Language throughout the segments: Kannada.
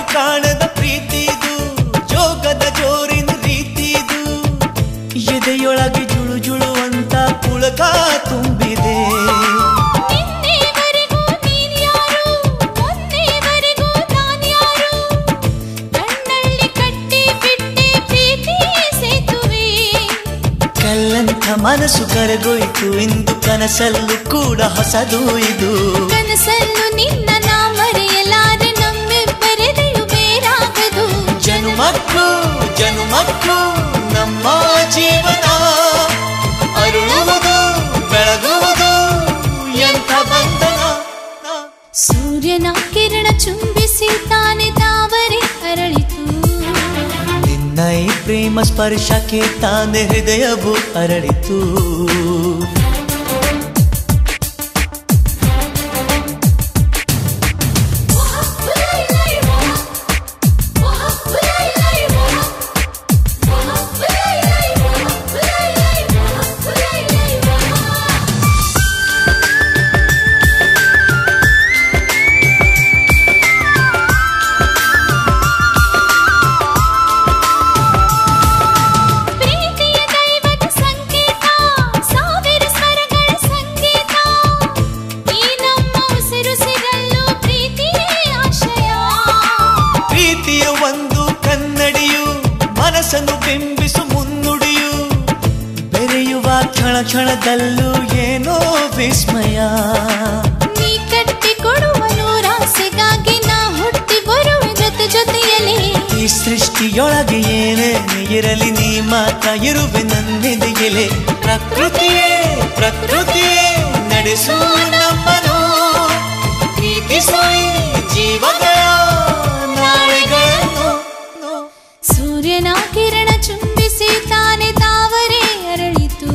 ಕಾಣದ ಪ್ರೀತಿದು ಜೋಗದ ಜೋರಿನ ರೀತಿದು ಎದೆಯೊಳಗೆ ಜುಳು ಜುಳು ಅಂತ ಪುಳಕ ತುಂಬಿದೆ ಮನಸ್ಸು ಕರಗೋಯ್ತು ಇಂದು ಕನಸಲ್ಲೂ ಕೂಡ ಹೊಸದು ಇದು ಕನಸಲ್ಲೂ ನಿನ್ನ ನಾ ಮರೆಯಲಾರೆ ನಮ್ಮಿಬ್ಬರದೆಯೂ ಬೇರಾಗದು ಜನುಮಕ್ಕೂ ಜನುಮಕ್ಕೂ ನಮ್ಮ ಜೀವನ ಅರುಳುವುದು ಬೆಳಗುವುದು ಎಂಥ ಬಂಧನ ಸೂರ್ಯನ ಕಿರಣ ಚುಂಬಿಸಿ ತಾನೆ ತಾವರೆ ಅರಳಿತು ನಿನ್ನ ಈ ಪ್ರೇಮ ಸ್ಪರ್ಶಕ್ಕೆ ತಾನೆ ಹೃದಯವು ಅರಳಿತು ಬಿಂಬಿಸು ಮುನ್ನುಡಿಯು ಬೆರೆಯುವ ಕ್ಷಣ ಕ್ಷಣದಲ್ಲೂ ಏನೋ ವಿಸ್ಮಯ ನೀ ಕಟ್ಟಿ ಕೊಡುವ ನೂರಾಸೆಗಾಗಿ ನಾ ಹುಟ್ಟಿ ಬರುವ ಜೊತೆ ಜೊತೆಯಲ್ಲಿ ಈ ಸೃಷ್ಟಿಯೊಳಗೆ ಏನೇ ಇರಲಿ ನೀ ಮಾತ್ರ ಇರುವೆ ನನ್ನೆದೆಯಲೆ ಪ್ರಕೃತಿಯೇ ಪ್ರಕೃತಿಯೇ ನಡೆಸು ನಮ್ಮನು ಪ್ರೀತಿಸು ಜೀವಗಳ ನಾಳೆಗಳನ್ನು ಸೂರ್ಯನ ಕಿರಣ ಚುಂಬಿಸಿ ತಾನೆ ತಾವರೆ ಅರಳಿತು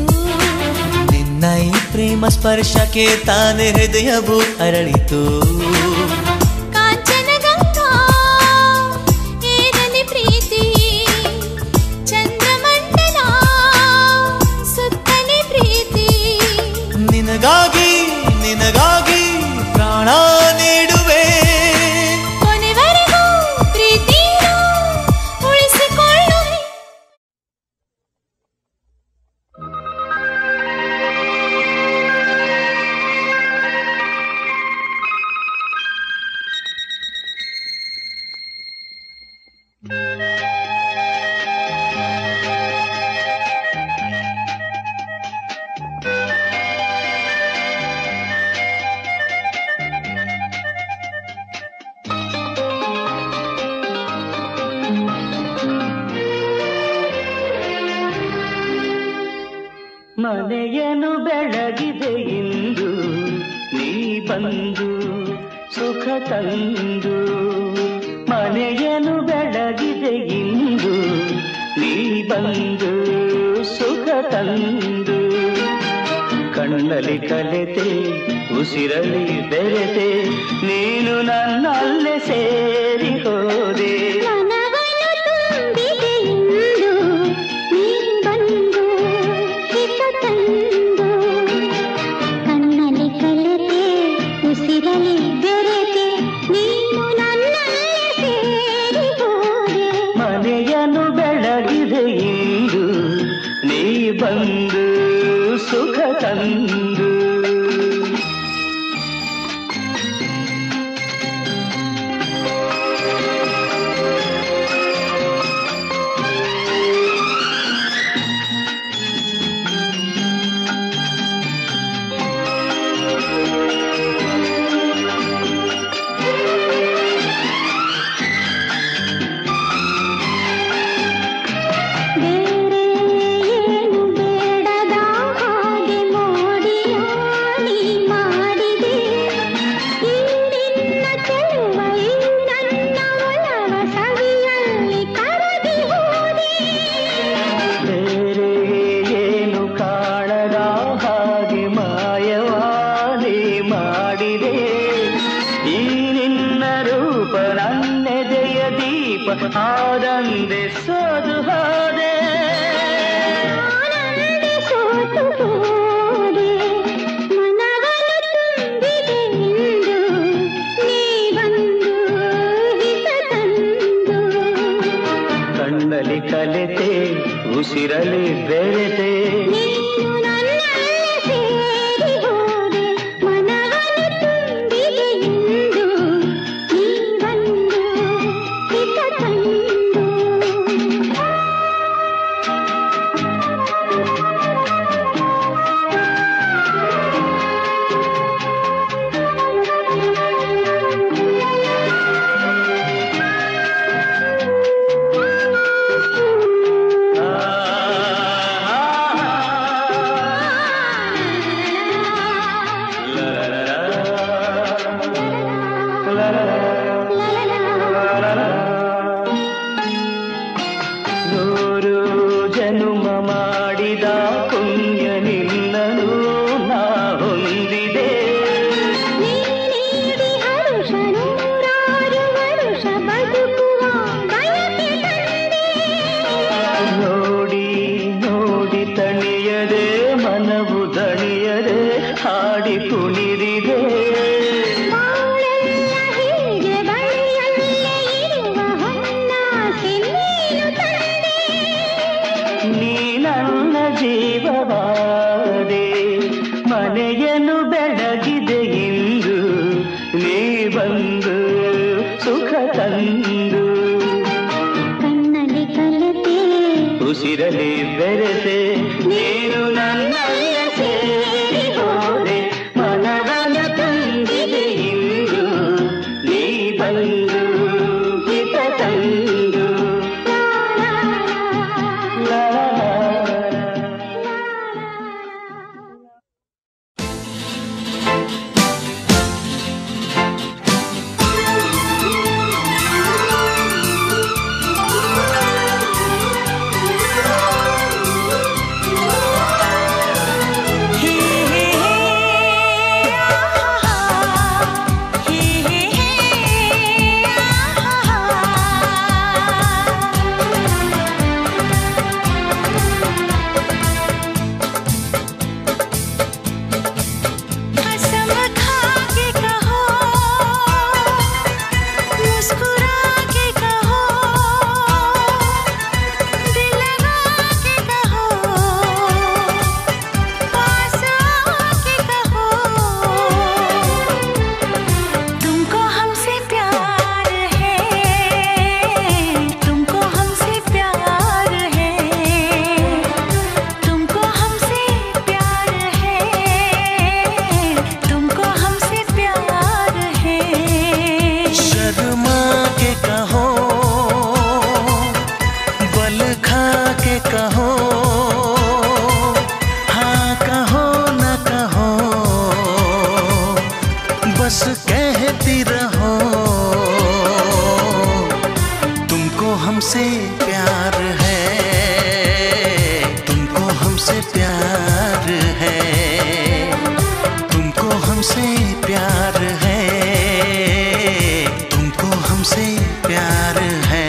ನಿನ್ನ ಈ ಪ್ರೇಮ ಸ್ಪರ್ಶಕ್ಕೆ ತಾನೆ ಹೃದಯವು ಅರಳಿತು ಕಾಂಚನ ಗಂಗಾ ಏರಲಿ ಪ್ರೀತಿ ಚಂದ್ರಮಂಡಲ ಸುತ್ತಲಿ ಪ್ರೀತಿ ನಿನಗಾಗಿ ನಿನಗಾಗಿ ಪ್ರಾಣ ನೀಡುವೆ ಕೊನೆವರೆಗೂ ಪ್ರೀತಿಯ ಉಳಿಸಿಕೊಳ್ಳುವೆ ಮನೆಯನ್ನು ಬೆಳಗಿದೆ ಇಂದು ನೀ ಬಂದು ಸುಖ ತಂದು ಮನೆಯನ್ನು ಬೆಳಗಿದೆ ಇಂದು ನೀ ಬಂದು ಸುಖ ತಂದು ಕಣ್ಣಲ್ಲಿ ಕಲೆತೆ ಉಸಿರಲ್ಲಿ ಬೆರೆತೆ ನೀನು ನನ್ನಲ್ಲೇ ಸೇರಿ ಹೋದೆ ಮನೆಯನ್ನು ಬೆಳಗಿದೆ ಇಂದು ನೀ ಬಂದು ಸುಖ ತಂದು ಆದಂದೆ ಸೋದು ಹೋದೆ ಮನವನ್ನು ತುಂಬಿದೆ ಎಂದು ನೀ ಬಂದು ಹಿತ ತಂದು ಉಸಿರಲಿ ಬೆರೆತೆ ನೀನು ನನ್ನಲ್ಲಿ ಸೇರಿ ಹೋದೆ ಮನವನ್ನು ತುಂಬಿದೆ ಎಂದು ನೀ ಬಂದು ಹಿತ ತಂದು ನೂರು ಜನುಮ ಮಾಡಿದ ಪುಣ್ಯ ನಿನ್ನನು ನಾ ಹೊಂದಿದೆ ನೀಡಿ ಹರುಷ ನೂರಾರು ವರುಷ ಬದುಕುವ ಬಯಕೆ ತಂದೆ ನೋಡಿ ನೋಡಿ ತಣಿಯದೆ ಮನವು ದಣಿಯದೆ ಹಾಡಿ ಕುಣಿದಿದೆ ಬಾಳೆಲ್ಲ ಹೀಗೆ ಬಳಿಯಲ್ಲೇ ಇರುವ ಹೊನ್ನಾಸೆ ನೀನು ತಂದೆ ನೀ ನನ್ನ ಜೀವವಾದೆ ಮನೆಯನ್ನು ಬೆಳಗಿದೆ ಇಂದು ನೀ ಬಂದು ಸುಖ ತಂದು ಕಣ್ಣಲ್ಲಿ ಕಲಿತೆ ಉಸಿರಲಿ ಬೆರೆತೆ ನೀನು ನನ್ನಲ್ಲ ಸೇರಿ ಹೋದೆ ಮನವನ ತಂದಿದೆ ಇಂದು ನೀ ಬಂದು ಹಿತ ತಂದು ಲಾ ಲಾ ಲಾ. कसम खा के कहो मुस्कुरा के कहो दिल लगा के कहो पास आके कहो तुमको हमसे प्यार है तुमको हमसे प्यार है तुमको हमसे प्यार है तुमको हमसे प्यार है शर्मा के कहो बल खा के कहो हाँ कहो न कहो बस कहती रहो तुमको हमसे प्यार है तुमको हमसे प्यार है तुमको हमसे प्यार है तुमको हमसे प्यार है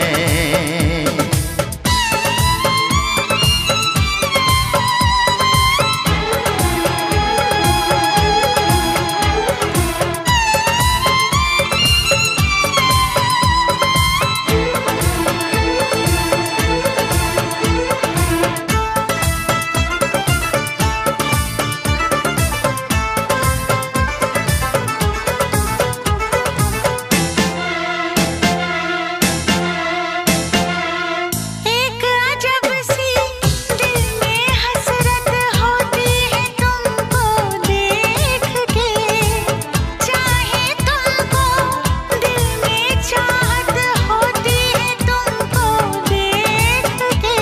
एक अजब सी दिल में हसरत होती है तुमको देख के चाहे तुमको दिल में चाहत होती है तुमको देख के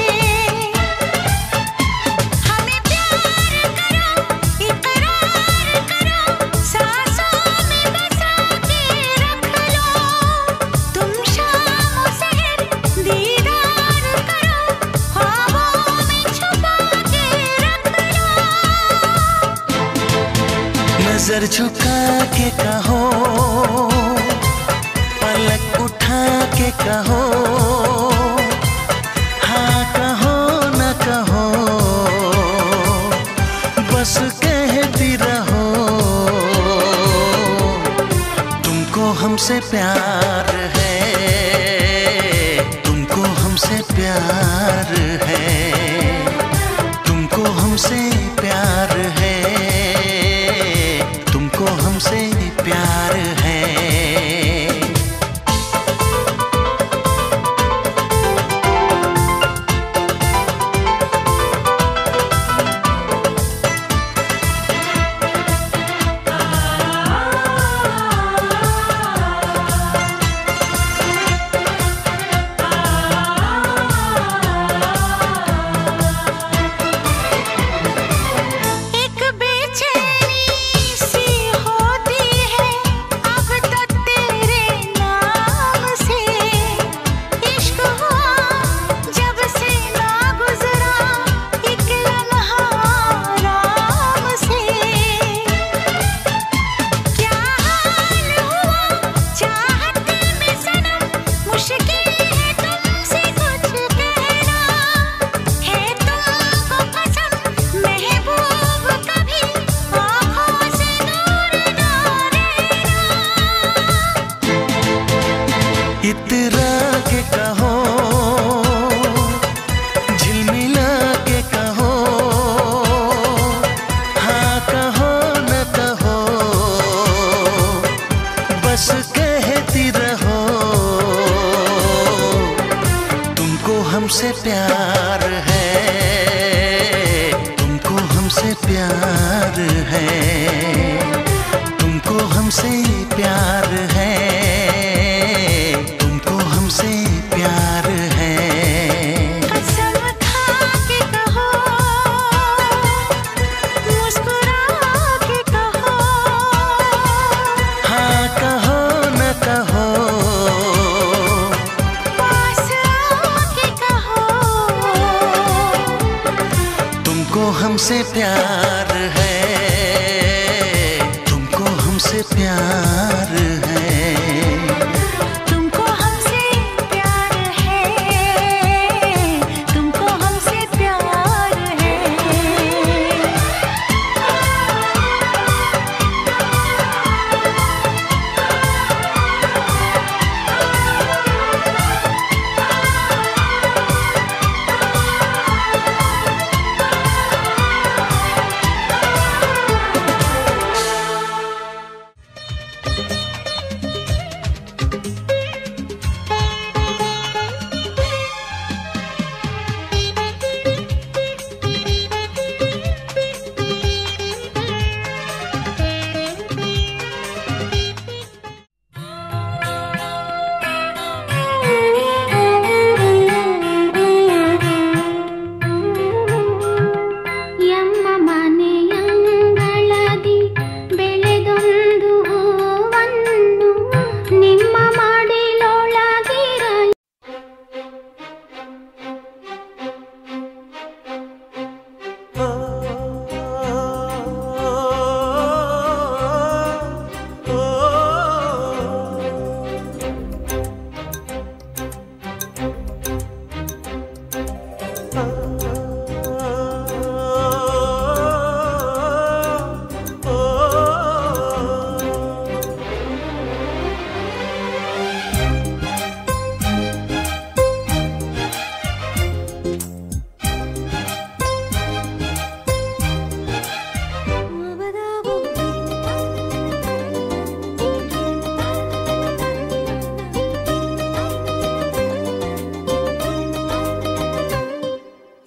हमें प्यार करो इकरार करो सांसों में बसा के रख लो तुम शाम सहर दीदार करो ख्वाबों में छुपा के रख लो नजर झुका के कहो पलक उठा के कहो हाँ कहो न कहो बस कहती रहो तुमको हमसे प्यार है तुमको हमसे प्यार है इतरा के कहो, झिलमिला के कहो, हाँ कहो न कहो, बस कहती रहो। तुमको हमसे प्यार है, तुमको हमसे प्यार है, तुमको हमसे प्यार है, तुमको हमसे प्यार है। कसम खा के कहो, मुस्कुरा के कहो, हाँ कहो न कहो, पास आके कहो। तुमको हमसे प्यार है, तुमको हमसे प्यार है। तुमको हमसे प्यार है, तुमको हमसे प्यार है। ಯಮ್ಮ ಮನೆಯಂಗಳದಿ ಬೆಳೆದೊಂದು ಹೂವನ್ನು ನಿಮ್ಮ ಮಡಿಲೊಳಗಿರಲಿ.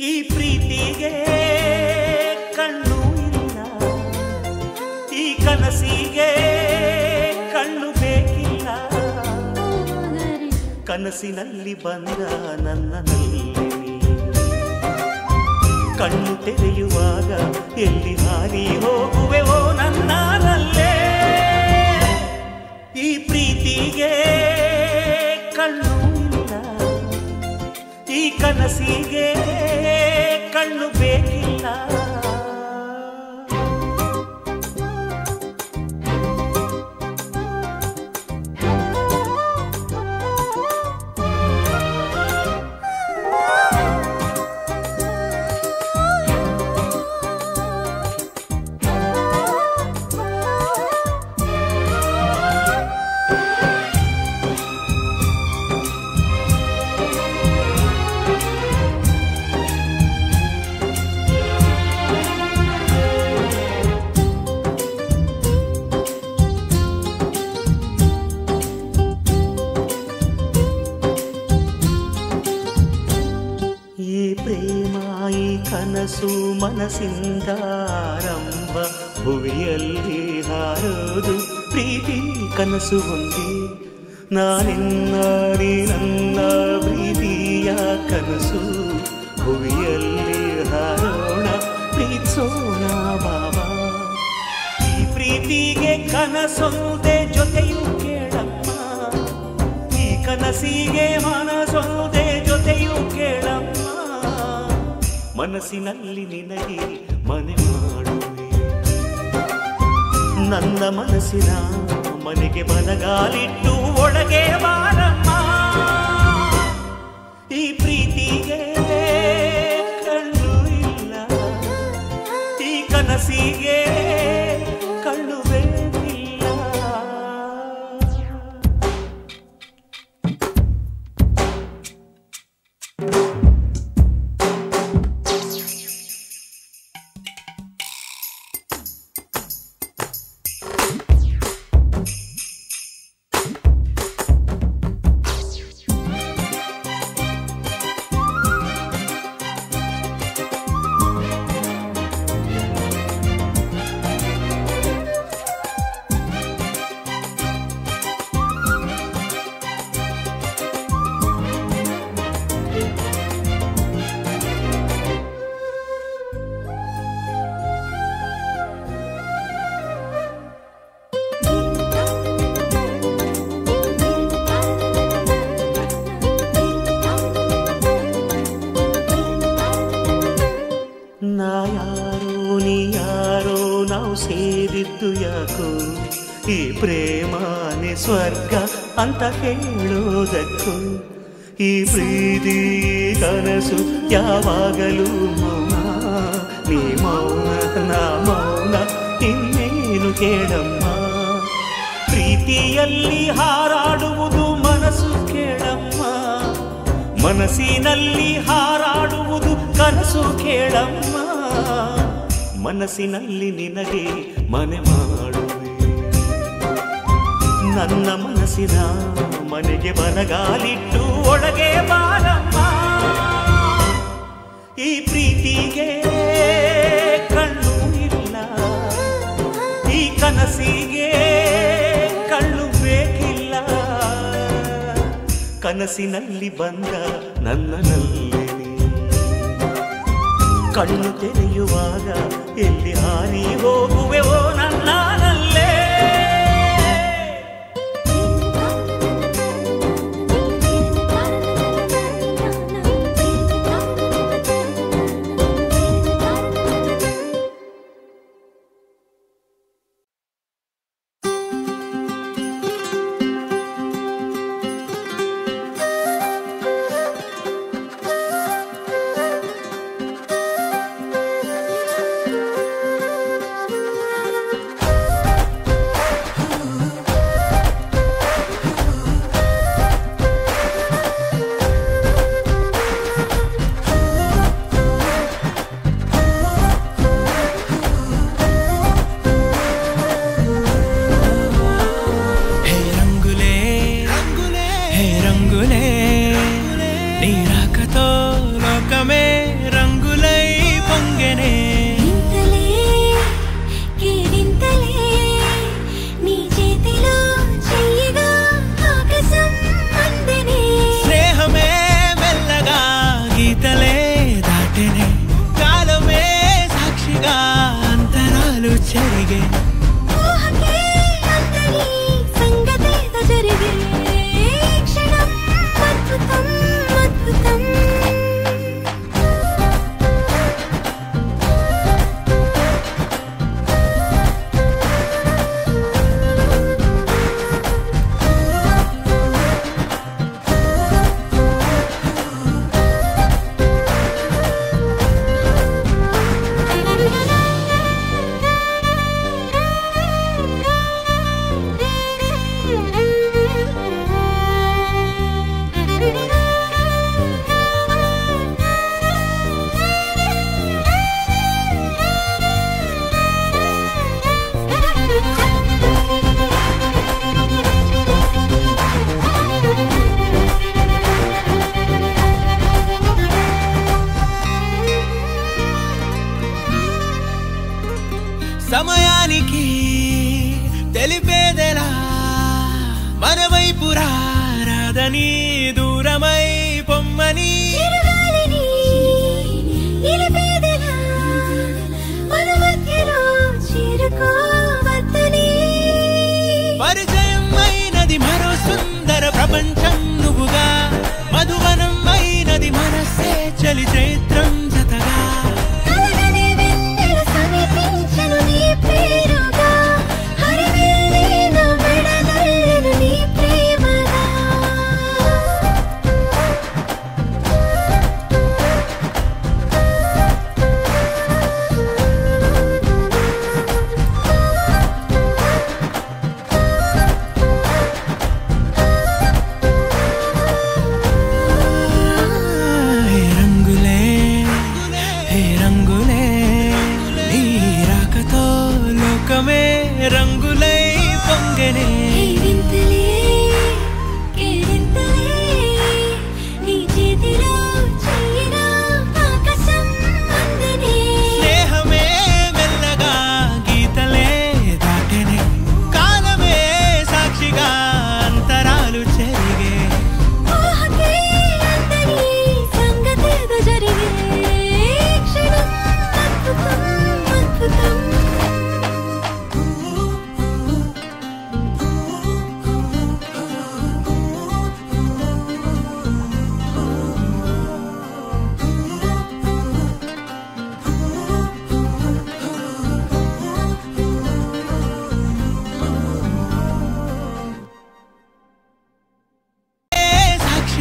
ಈ ಪ್ರೀತಿಗೆ ಕಣ್ಣು ಇಲ್ಲ, ಈ ಕನಸಿಗೆ ಕಣ್ಣು ಬೇಕಿಲ್ಲ. ಕನಸಿನಲ್ಲಿ ಬಂದ ನನ್ನಲ್ಲಿ ಕಣ್ಣು ತೆರೆಯುವಾಗ ಎಲ್ಲಿ ಹಾರಿ ಹೋಗುವೆವೋ ನನ್ನಲ್ಲೇ. ಈ ಪ್ರೀತಿಗೆ ಕಣ್ಣು ಇಲ್ಲ, ಈ ಕನಸಿಗೆ ಕಣ್ಣು ಬೇಕಿಲ್ಲ. ಈ ಪ್ರೇಮ ಈ ಕನಸು ಮನಸ್ಸಿಂದ ಆರಂಭ, ಭುವಿಯಲ್ಲಿ ಹಾರೋದು ಪ್ರೀತಿ ಕನಸು ಹೊಂದಿ. ನಾನಿನ್ನ ನೀ ನನ್ನ ಪ್ರೀತಿಯ ಕನಸು, ಭುವಿಯಲ್ಲಿ ಹಾರೋಣ ಪ್ರೀತಿಸೋಣ ಬಾಬಾ. ಈ ಪ್ರೀತಿಗೆ ಕನಸೊಂದೆ ಜೊತೆಯು ಕೇಳಮ್ಮ, ಈ ಕನಸಿಗೆ ಮನಸೊಂದೆ ಜೊತೆಯು ಕೇಳಮ್ಮ. ಮನಸ್ಸಿನಲ್ಲಿ ನಿನಗೆ ಮನೆ ಮಾಡುವೆ, ನನ್ನ ಮನಸ್ಸಿನ ಮನೆಗೆ ಬಲಗಾಲಿಟ್ಟು ಒಳಗೆ ಬಾರಮ್ಮ. ಈ ಪ್ರೀತಿಗೆ ಕಣ್ಣು ಇಲ್ಲ, ಈ ಕನಸಿಗೆ ಕಣ್ಣು ಬೇಕಿಲ್ಲ. ಸಾಕು ಈ ಪ್ರೇಮಾನೆ ಸ್ವರ್ಗ ಅಂತ ಹೇಳೋದಕ್ಕೂ ಈ ಪ್ರೀತಿ ಕನಸು ಯಾವಾಗಲೂ ಮೌನ ನೀ ಮೌನ ನಾ ಮೌನ ಇನ್ನೇನು ಕೇಳಮ್ಮ ಪ್ರೀತಿಯಲ್ಲಿ ಹಾರಾಡುವುದು ಮನಸ್ಸು ಕೇಳಮ್ಮ ಮನಸ್ಸಿನಲ್ಲಿ ಹಾರಾಡುವುದು ಕನಸು ಕೇಳಮ್ಮ ಮನಸ್ಸಿನಲ್ಲಿ ನಿನಗೆ ಮನೆ ಮಾಡುವೆ ನನ್ನ ಮನಸ್ಸಿನ ಮನೆಗೆ ಬಲಗಾಲಿಟ್ಟು ಒಳಗೆ ಬಾರಮ್ಮ ಈ ಪ್ರೀತಿಗೆ ಕಣ್ಣು ಇಲ್ಲ ಈ ಕನಸಿಗೆ ಕಣ್ಣು ಬೇಕಿಲ್ಲ ಕನಸಿನಲ್ಲಿ ಬಂದ ನನ್ನನಲ್ಲಿ ಕಣ್ಣು ತೆರೆಯುವಾಗ ಎಲ್ಲಿ ಹಾರಿ ಹೋಗುವೆವೋ ನನ್ನಲ್ಲೇ సమయానికి తెలిపేదెలా మనవైపు రాదని దూరమై పొమ్మని పరిచయం అయినది మరో సుందర ప్రపంచం నువ్వుగా మధువనం అయినది మనసే చలి చైత్రం జతగా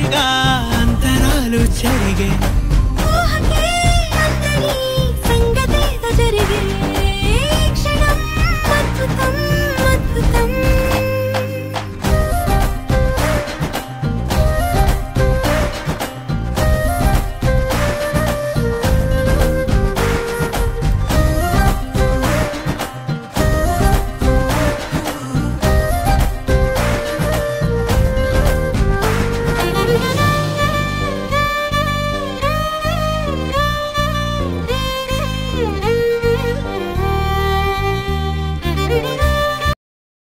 హాయిగా అంతరాలు చెరిగే